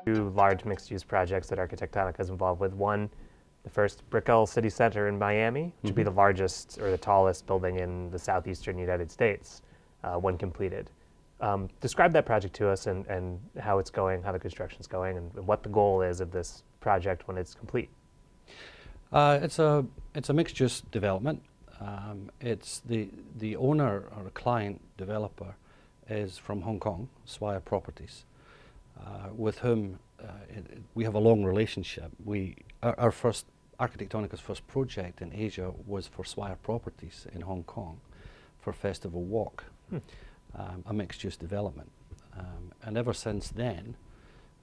Two large mixed-use projects that Arquitectonica is involved with. One, the first Brickell City Center in Miami, which would be the largest or the tallest building in the southeastern United States when completed. Describe that project to us and how it's going, how the construction's going, and what the goal is of this project when it's complete. It's a mixed-use development. It's the owner or client developer is from Hong Kong, Swire Properties, with whom we have a long relationship. Our first Arquitectonica's first project in Asia was for Swire Properties in Hong Kong for Festival Walk, a mixed-use development, and ever since then,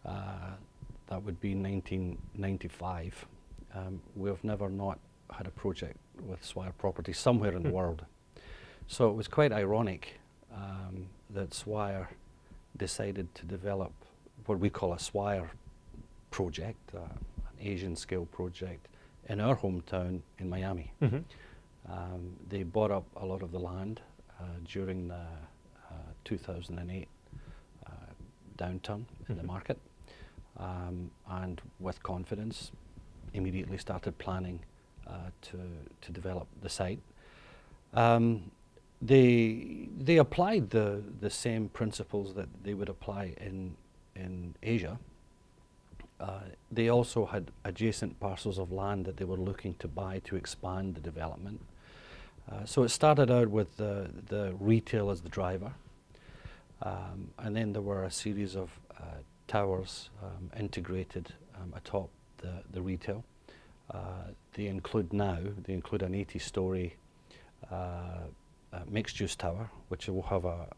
that would be 1995. We've never not had a project with Swire Properties somewhere in the world. So it was quite ironic that Swire decided to develop what we call a Swire project, an Asian scale project, in our hometown in Miami. They bought up a lot of the land during the 2008 downturn in the market, and with confidence immediately started planning to develop the site. They applied the same principles that they would apply in Asia. They also had adjacent parcels of land that they were looking to buy to expand the development. So it started out with the retail as the driver, and then there were a series of towers integrated atop the retail. They include an 80-story mixed-use tower, which will have a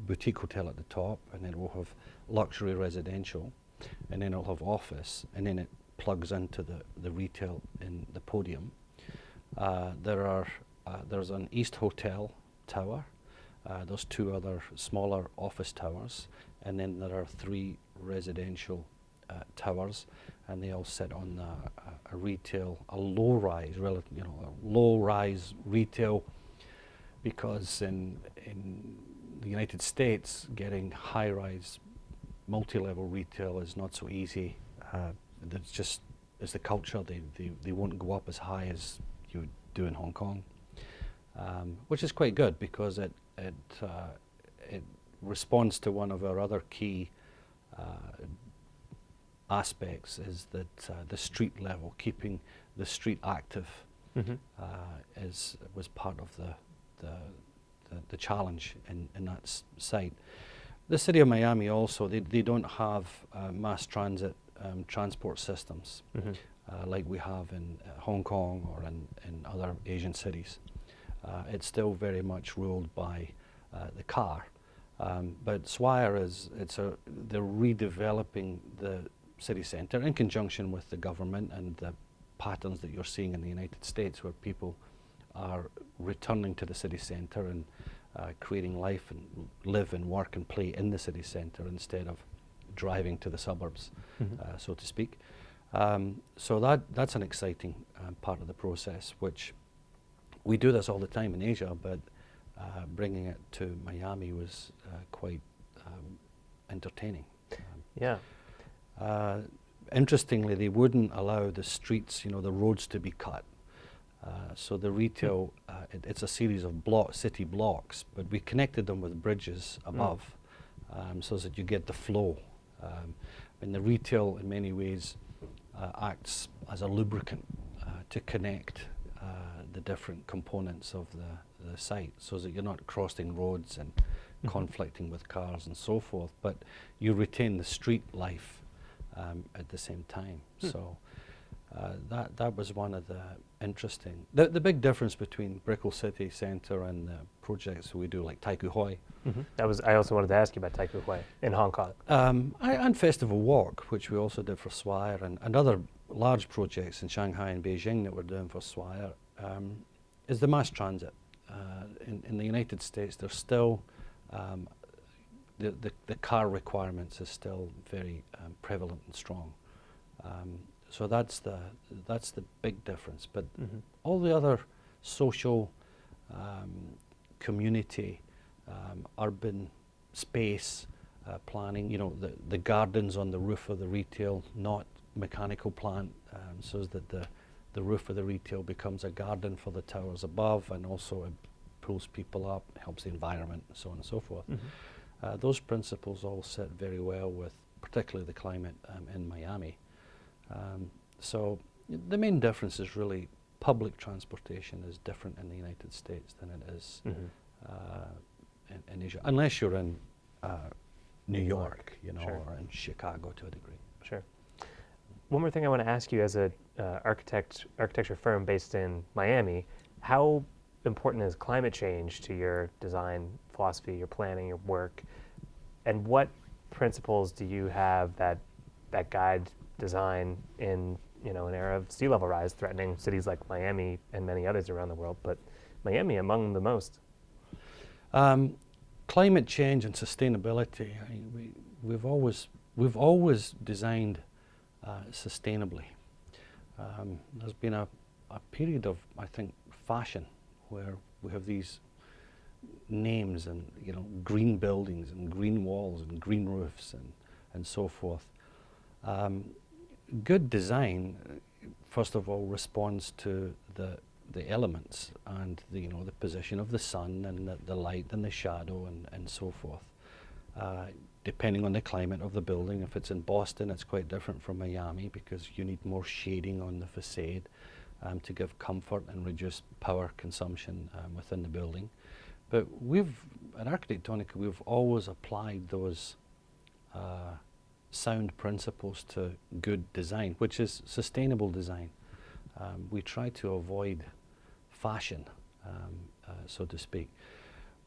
boutique hotel at the top, and then it will have luxury residential, and then it'll have office, and then it plugs into the retail in the podium. There's an East Hotel tower, there's two other smaller office towers, and then there are three residential towers, and they all sit on a retail, a low-rise, low-rise retail, because in the United States, getting high-rise, multi-level retail is not so easy. It's the culture. They won't go up as high as you would do in Hong Kong, which is quite good because it responds to one of our other key aspects, is that the street level, keeping the street active, was part of the challenge in that site. The city of Miami also, they don't have mass transit transport systems like we have in Hong Kong or in other Asian cities. It's still very much ruled by the car. But Swire they're redeveloping the city centre in conjunction with the government and the patterns that you're seeing in the United States, where people are returning to the city centre and creating life and live and work and play in the city centre instead of driving to the suburbs, so to speak. So that's an exciting part of the process, which we do this all the time in Asia, but bringing it to Miami was quite entertaining. Interestingly, they wouldn't allow the streets, the roads to be cut. So the retail, it's a series of city blocks, but we connected them with bridges above, so that you get the flow. And the retail, in many ways, acts as a lubricant to connect the different components of the site, so that you're not crossing roads and conflicting with cars and so forth, but you retain the street life at the same time. So that was one of the interesting. The big difference between Brickell City Center and the projects we do, like typhoons. I also wanted to ask you about typhoons in Hong Kong. And Festival Walk, which we also did for Swire, and other large projects in Shanghai and Beijing that we're doing for Swire, is the mass transit. In the United States, there's still the car requirements is still very prevalent and strong. So that's the big difference. But all the other social community, urban space planning, the gardens on the roof of the retail, not mechanical plant, so that the roof of the retail becomes a garden for the towers above, and also it pulls people up, helps the environment, and so on and so forth. Those principles all sit very well with particularly the climate in Miami. So the main difference is really public transportation is different in the United States than it is in Asia, unless you're in New York, Sure. or in Chicago to a degree. Sure. One more thing I want to ask you, as a architecture firm based in Miami, how important is climate change to your design philosophy, your planning, your work, and what principles do you have that guide design in an era of sea level rise threatening cities like Miami and many others around the world, but Miami among the most? Climate change and sustainability. We've always designed sustainably. There's been a period of, I think, fashion where we have these names and green buildings and green walls and green roofs and so forth. Good design, first of all, responds to the elements and the position of the sun and the light and the shadow and so forth. Depending on the climate of the building, if it's in Boston, it's quite different from Miami because you need more shading on the facade to give comfort and reduce power consumption within the building. But at Arquitectonica, we've always applied those sound principles to good design, which is sustainable design. We try to avoid fashion, so to speak.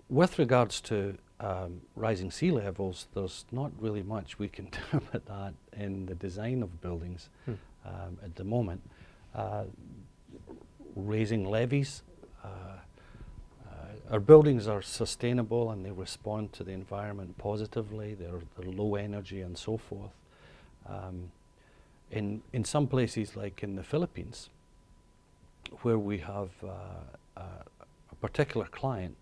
With regards to rising sea levels, there's not really much we can do about that in the design of buildings at the moment. Raising levees. Our buildings are sustainable and they respond to the environment positively. They're low energy and so forth. In some places, like in the Philippines, where we have a particular client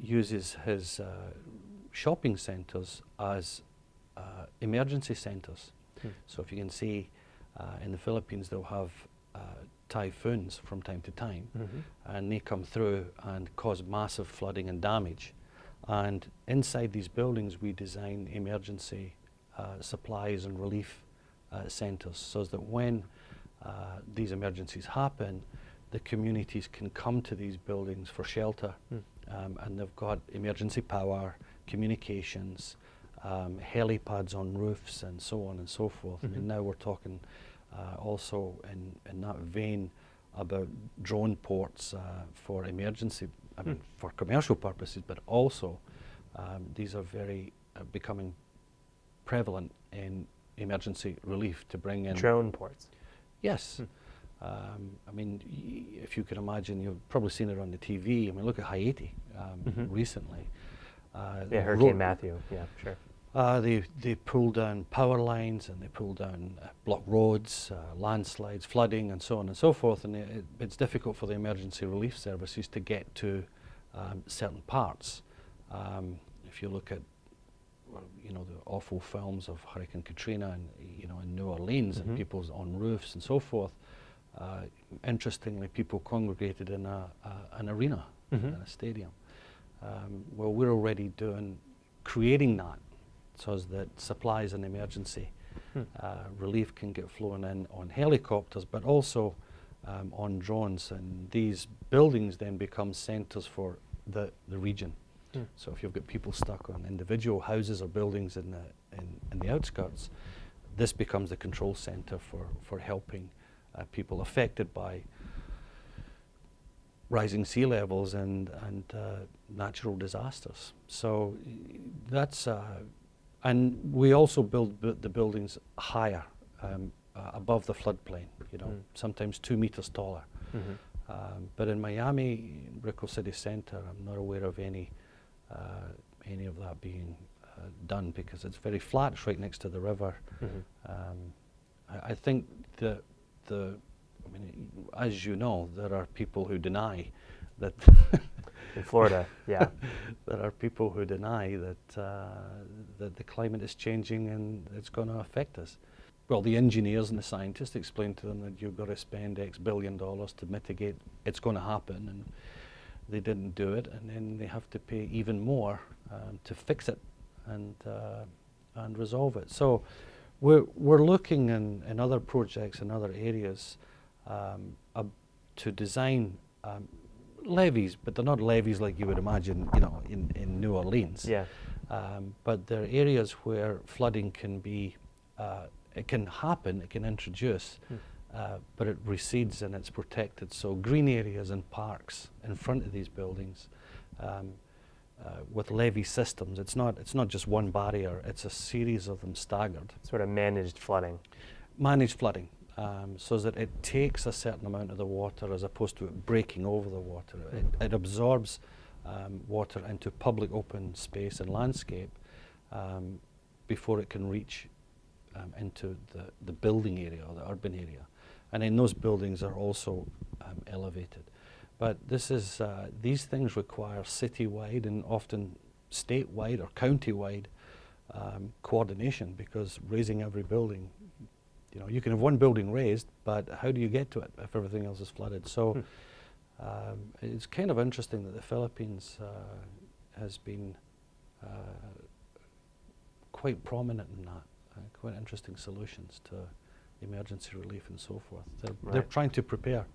uses his shopping centers as emergency centers. So if you can see, in the Philippines, they'll have typhoons from time to time, and they come through and cause massive flooding and damage. And inside these buildings, we design emergency supplies and relief centers, so that when these emergencies happen, the communities can come to these buildings for shelter, and they've got emergency power, communications, helipads on roofs, and so on and so forth. I mean, now we're talking also in that vein about drone ports for emergency, for commercial purposes, but also these are very becoming prevalent in emergency relief to bring in drone ports. Yes. I mean, if you can imagine, you've probably seen it on the TV. I mean, look at Haiti recently. Yeah, Hurricane Matthew. Yeah, sure. They pull down power lines and they pull down block roads, landslides, flooding, and so on and so forth. And it's difficult for the emergency relief services to get to certain parts. If you look at the awful films of Hurricane Katrina and in New Orleans and people's on roofs and so forth. Interestingly, people congregated in an arena, in a stadium. Well, we're already creating that so that supplies and emergency relief can get flown in on helicopters, but also on drones. And these buildings then become centers for the region. So if you've got people stuck on individual houses or buildings in the outskirts, this becomes the control center for helping people affected by rising sea levels and natural disasters. So that's, and we also build the buildings higher, above the floodplain, sometimes 2 meters taller. But in Miami, Brickell City Center, I'm not aware of any of that being done because it's very flat. It's right next to the river. I think I mean, as you know, there are people who deny that In Florida, yeah. There are people who deny that the climate is changing and it's going to affect us. Well, the engineers and the scientists explain to them that you've got to spend X billion dollars to mitigate it's going to happen, and they didn't do it, and then they have to pay even more to fix it and resolve it. So we're looking in other projects in other areas to design levees, but they're not levees like you would imagine, you know, in New Orleans. Yeah. But they're areas where flooding can be, it can happen, it can introduce, but it recedes and it's protected. So green areas and parks in front of these buildings with levee systems. It's not just one barrier, it's a series of them staggered. Sort of managed flooding. Managed flooding, so that it takes a certain amount of the water as opposed to it breaking over the water. It absorbs water into public open space and landscape before it can reach into the building area or the urban area. And then those buildings are also elevated. But this is, these things require citywide and often statewide or countywide coordination, because raising every building, you know, you can have one building raised, but how do you get to it if everything else is flooded? So it's kind of interesting that the Philippines has been quite prominent in that, quite interesting solutions to emergency relief and so forth. They're trying to prepare.